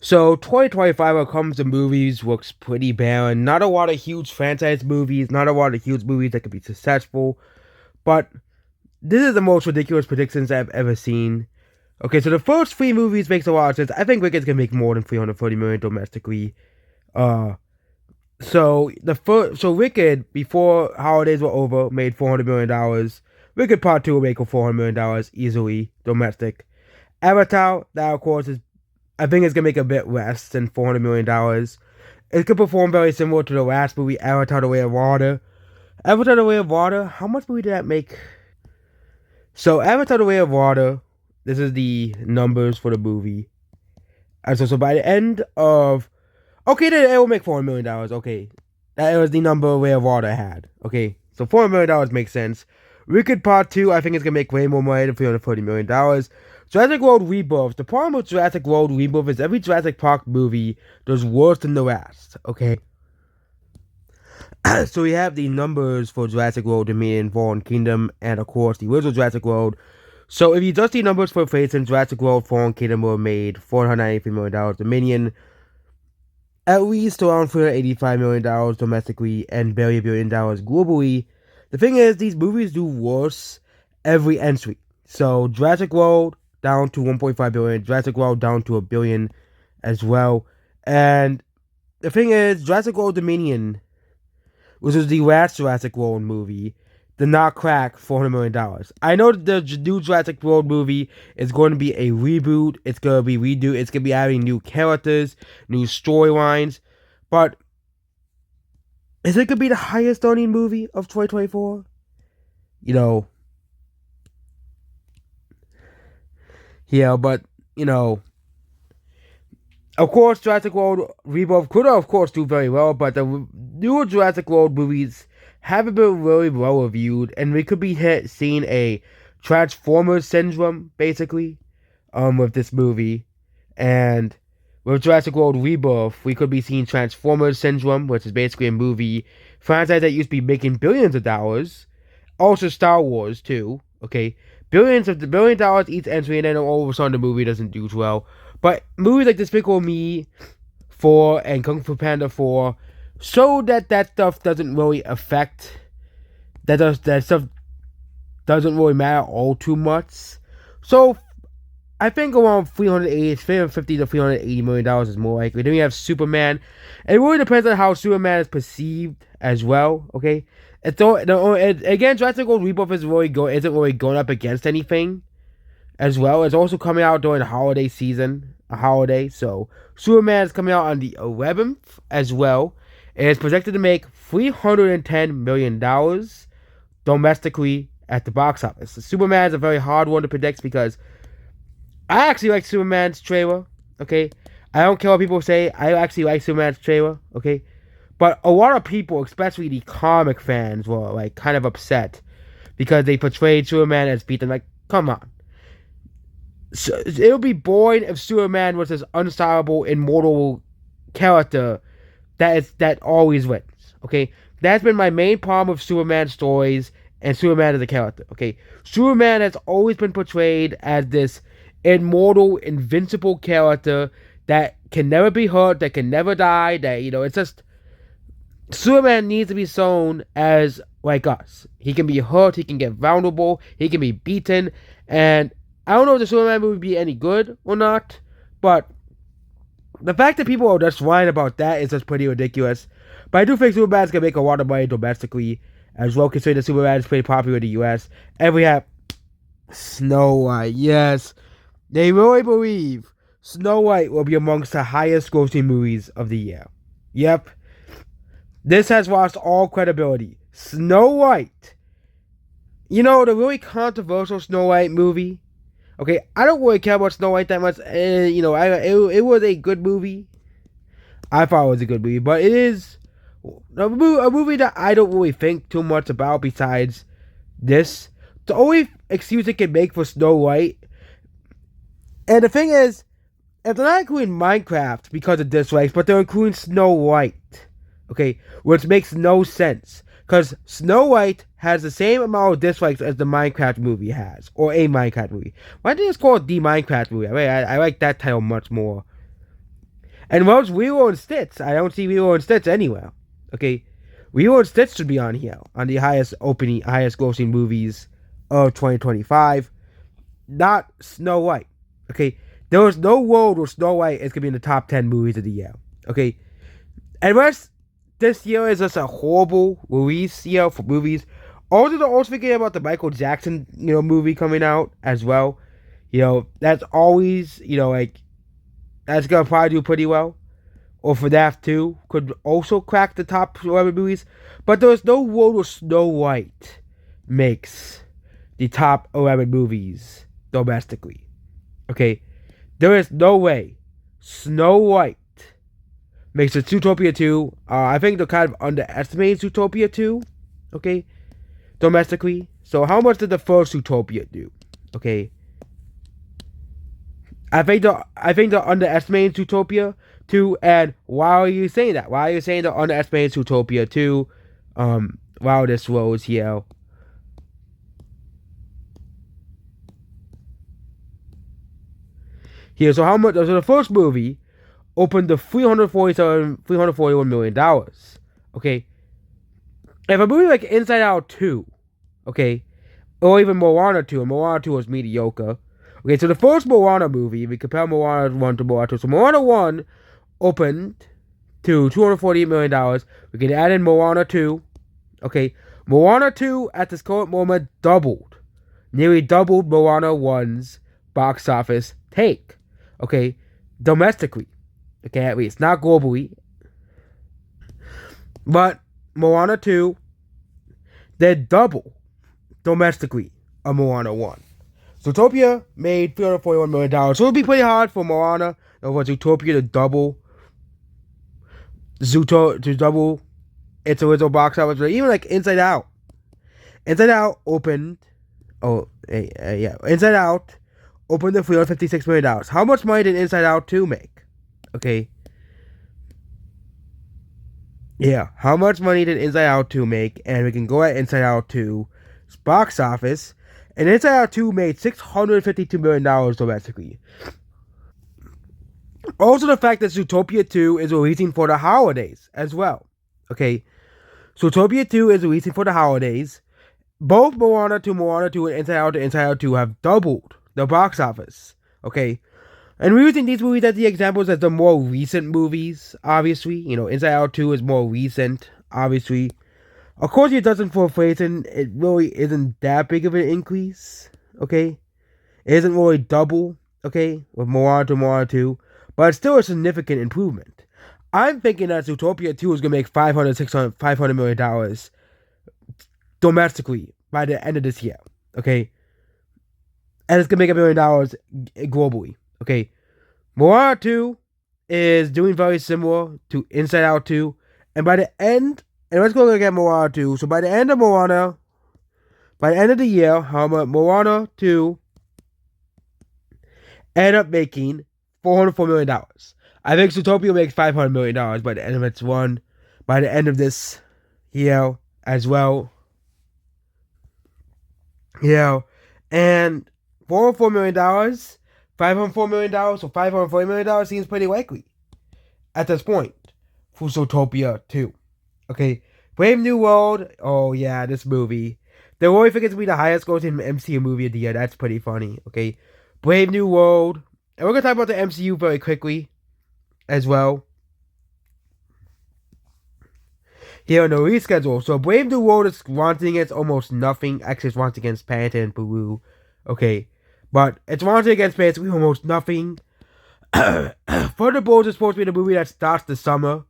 So 2025 when it comes to movies looks pretty barren. Not a lot of huge franchise movies, not a lot of huge movies that could be successful. But this is the most ridiculous predictions I've ever seen. Okay, so the first three movies makes a lot of sense. I think Wicked's gonna make more than 340 million domestically. Uh so Wicked before holidays were over made $400 million. Wicked Part 2 will make $400 million easily domestic. Avatar, that of course is I think it's gonna make a bit less than $400 million. It could perform very similar to the last movie, Avatar: The Way of Water. Avatar: The Way of Water, how much movie did that make? So Avatar: The Way of Water, this is the numbers for the movie. And so by the end of okay, then it will make $400 million. Okay, that was the number Way of Water had. Okay, so $400 million makes sense. Wicked Part 2, I think it's gonna make way more money than $340 million. Jurassic World Rebirth. The problem with Jurassic World Rebirth is every Jurassic Park movie does worse than the last. Okay, so we have the numbers for Jurassic World, Dominion, Fallen Kingdom, and of course the original Jurassic World. So if you just see numbers for Fates and Jurassic World, Fallen Kingdom were made $493 million. Dominion at least around $385 million domestically and barely $1 billion globally. The thing is, these movies do worse every entry. So Jurassic World down to 1.5 billion, Jurassic World down to 1 billion as well. And the thing is, Jurassic World Dominion, which was the last Jurassic World movie, did not crack $400 million. I know the new Jurassic World movie is going to be a reboot. It's going to be redo. It's going to be adding new characters, new storylines. But is it going to be the highest earning movie of 2024? You know, yeah, but, you know, of course, Jurassic World Rebirth could, of course, do very well, but the newer Jurassic World movies haven't been really well reviewed, and we could be seeing a Transformers syndrome, basically, with this movie. And with Jurassic World Rebirth, we could be seeing Transformers syndrome, which is basically a movie franchise that used to be making billions of dollars. Also, Star Wars too. Okay, $1 billion each entry, and then all of a sudden the movie doesn't do well. But movies like Despicable Me 4 and Kung Fu Panda 4 show that stuff doesn't really affect that stuff doesn't really matter all too much. So I think around 350 to $380 million is more likely. Then we have Superman. It really depends on how Superman is perceived as well. Okay, again, Jurassic World Rebirth isn't really going up against anything as well. It's also coming out during the holiday season, a holiday. So Superman is coming out on the 11th as well. It is projected to make $310 million domestically at the box office. So Superman is a very hard one to predict because I actually like Superman's trailer. Okay, I don't care what people say. I actually like Superman's trailer. Okay, but a lot of people, especially the comic fans, were like kind of upset because they portrayed Superman as beaten. Like, come on. So, it would be boring if Superman was this unstoppable, immortal character that always wins. Okay, that's been my main problem with Superman stories and Superman as a character. Okay, Superman has always been portrayed as this immortal, invincible character that can never be hurt, that can never die. That it's just Superman needs to be shown as like us. He can be hurt, he can get vulnerable, he can be beaten, and I don't know if the Superman movie would be any good or not, but the fact that people are just whining about that is just pretty ridiculous. But I do think Superman's gonna make a lot of money domestically as well, considering that Superman is pretty popular in the US. And we have Snow White. Yes, they really believe Snow White will be amongst the highest grossing movies of the year. Yep. This has lost all credibility. Snow White. The really controversial Snow White movie. Okay, I don't really care about Snow White that much. It was a good movie. I thought it was a good movie, but it is a movie that I don't really think too much about besides this. The only excuse it can make for Snow White, and the thing is, if they're not including Minecraft because of dislikes, but they're including Snow White, okay, which makes no sense. Because Snow White has the same amount of dislikes as the Minecraft movie has. Or a Minecraft movie. Why did they just call it the Minecraft movie? I like that title much more. And Wells, Lilo and Stitch. I don't see Lilo and Stitch anywhere. Okay, Lilo and Stitch should be on here on the highest grossing movies of 2025. Not Snow White. Okay, there was no world where Snow White is gonna be in the top 10 movies of the year. Okay, and rest this year is just a horrible release year for movies. Also forgetting about the Michael Jackson movie coming out as well. That's always like that's gonna probably do pretty well. Or for that too could also crack the top 11 movies. But there's no world where Snow White makes the top 11 movies domestically. Okay, there is no way Snow White makes it Zootopia 2. I think they're kind of underestimating Zootopia 2. Okay, domestically. So how much did the first Zootopia do? Okay, I think they're underestimating Zootopia 2. And why are you saying that? Why are you saying they're underestimating Zootopia 2? While this rolls here. So how much? So the first movie opened to $341 million. Okay, if a movie like Inside Out 2, okay, or even Moana 2, and Moana 2 was mediocre. Okay, so the first Moana movie, we compare Moana 1 to Moana 2. So Moana 1 opened to $248 million. We can add in Moana 2. Okay, Moana 2 at this current moment nearly doubled Moana 1's box office take. Okay, domestically. Okay, at least, not globally. But Moana 2 did double domestically of Moana 1. Zootopia made $341 million. So it'll be pretty hard for Moana or Zootopia to double its original box office. But even like Inside Out. Inside Out opened Inside Out opened to $356 million. How much money did Inside Out 2 make? Okay. Yeah, how much money did Inside Out 2 make? And we can go at Inside Out 2's box office. And Inside Out 2 made $652 million domestically. Also, the fact that Zootopia 2 is releasing for the holidays as well. Okay, Zootopia 2 is releasing for the holidays. Both Moana 2, and Inside Out 2 have doubled the box office. Okay, and we're using these movies as the examples as the more recent movies, obviously. Inside Out 2 is more recent, obviously. Of course, it doesn't for Frozen. It really isn't that big of an increase, okay? It isn't really double, okay, with Moana to Moana 2. But it's still a significant improvement. I'm thinking that Zootopia 2 is going to make $500 million domestically by the end of this year, okay? And it's going to make $1 million globally, okay? Moana 2 is doing very similar to Inside Out 2. And by the end, and let's go look at Moana 2. So by the end of the year, how much Moana 2 end up making $404 million. I think Zootopia makes $500 million by the end of its run, by the end of this year as well. And $404 million, $504 million, so $540 million seems pretty likely at this point for Zootopia 2. Okay, Brave New World. Oh yeah, this movie. They really think it's gonna be the highest grossing MCU movie of the year. That's pretty funny. Okay, Brave New World, and we're gonna talk about the MCU very quickly as well. Here on the reschedule. So Brave New World is launching against almost nothing. Actually, it's launching against Panther and Peru. Okay, but it's launching against basically almost nothing. Thunderbolts is supposed to be the movie that starts the summer.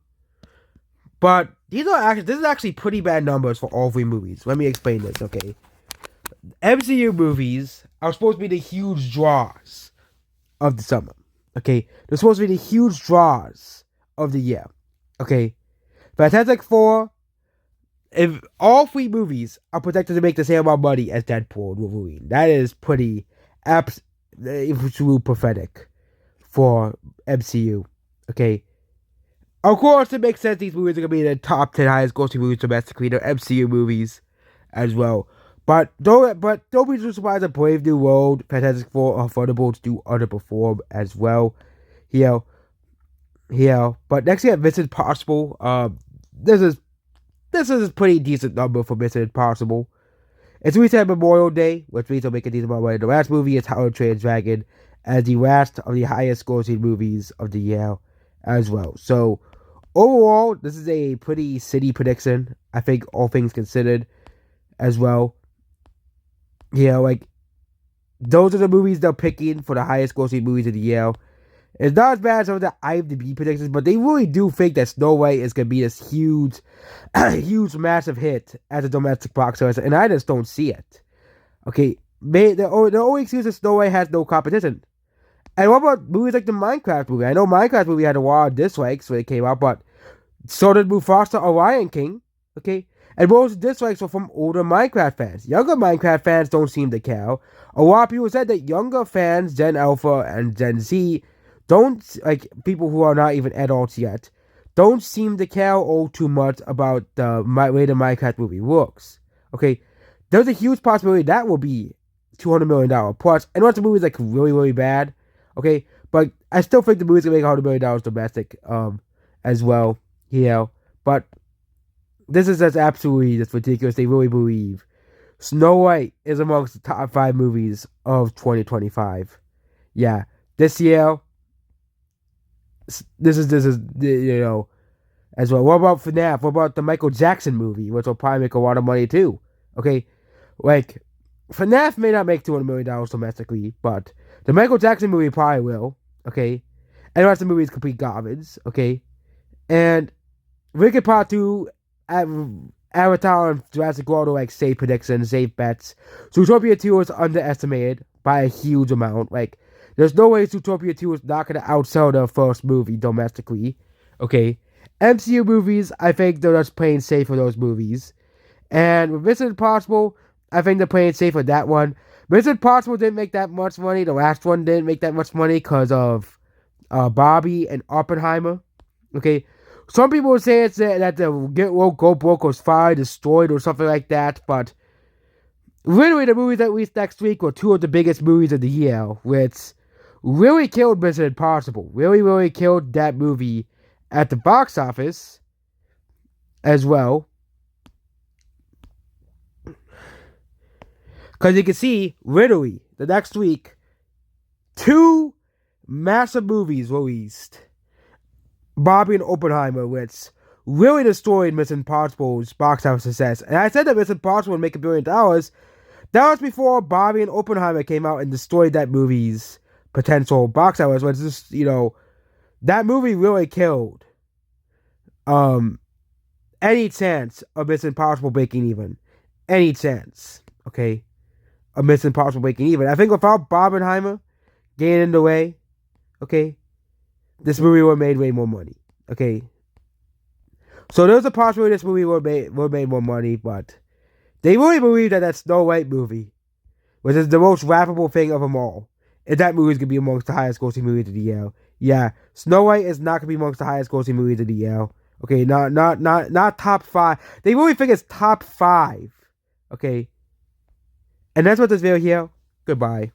But this is actually pretty bad numbers for all three movies. Let me explain this, okay? MCU movies are supposed to be the huge draws of the summer, okay? They're supposed to be the huge draws of the year, okay? Fantastic Four, if all three movies are projected to make the same amount of money as Deadpool and Wolverine, that is pretty absolute pathetic for MCU, okay? Of course, it makes sense these movies are going to be the top 10 highest grossing movies domestically. They're MCU movies as well. But don't be too surprised that Brave New World, Fantastic Four, or Thunderbolts do underperform as well. Yeah, but next we have Mission Impossible. This is this is a pretty decent number for Mission Impossible. It's released on Memorial Day, which means it'll make a decent amount of money. The last movie is How to Train Your Dragon, as the last of the highest grossing movies of the year as well. So overall, this is a pretty city prediction. I think all things considered as well. Like those are the movies they're picking for the highest grossing movies of the year. It's not as bad as some of the IMDb predictions, but they really do think that Snow White is going to be this huge, huge, massive hit as a domestic box office, and I just don't see it. Okay, the only excuse is Snow White has no competition. And what about movies like the Minecraft movie? I know Minecraft movie had a lot of dislikes when it came out, but so did Mufasa or Lion King. Okay, and most dislikes were from older Minecraft fans. Younger Minecraft fans don't seem to care. A lot of people said that younger fans, Gen Alpha and Gen Z, don't, like people who are not even adults yet, don't seem to care all too much about the way the Minecraft movie works. Okay, there's a huge possibility that will be $200 million plus. And once the movie's like really, really bad, okay, but I still think the movie's gonna make $100 million domestic, as well. But this is just absolutely just ridiculous. They really believe Snow White is amongst the top 5 movies of 2025. Yeah, this year. This is as well. What about FNAF? What about the Michael Jackson movie, which will probably make a lot of money too? Okay, like FNAF may not make $200 million domestically, but the Michael Jackson movie probably will. Okay, and the rest of the movie is complete garbage. Okay, and Wicked Part 2, Avatar, and Jurassic World are like safe predictions, safe bets. Zootopia 2 is underestimated by a huge amount. Like, there's no way Zootopia 2 is not going to outsell the first movie domestically. Okay. MCU movies, I think they're just playing safe for those movies. And with Mission Impossible, I think they're playing safe for that one. Mission Impossible didn't make that much money. The last one didn't make that much money because of Barbie and Oppenheimer. Okay. Some people would say it's that the Get Woke, Go Broke was fired, destroyed, or something like that. But literally, the movies that released next week were 2 of the biggest movies of the year, which really killed Mission Impossible. Really, really killed that movie at the box office as well. Because you can see, literally, the next week, 2 massive movies released. Barbie and Oppenheimer, which really destroyed Mission Impossible's box office success. And I said that Mission Impossible would make $1 billion. That was before Barbie and Oppenheimer came out and destroyed that movie's potential box office. Which just, that movie really killed any chance of Mission Impossible breaking even. Any chance, okay, of Mission Impossible breaking even. I think without Barbenheimer getting in the way, okay, this movie would have made way more money. Okay. So there's a possibility this movie would have made more money, but they really believe that Snow White movie, which is the most laughable thing of them all, is that movie is going to be amongst the highest grossing movies of the year. Yeah, Snow White is not going to be amongst the highest grossing movies of the year. Okay, not top 5. They really think it's top 5. Okay. And that's what this video here. Goodbye.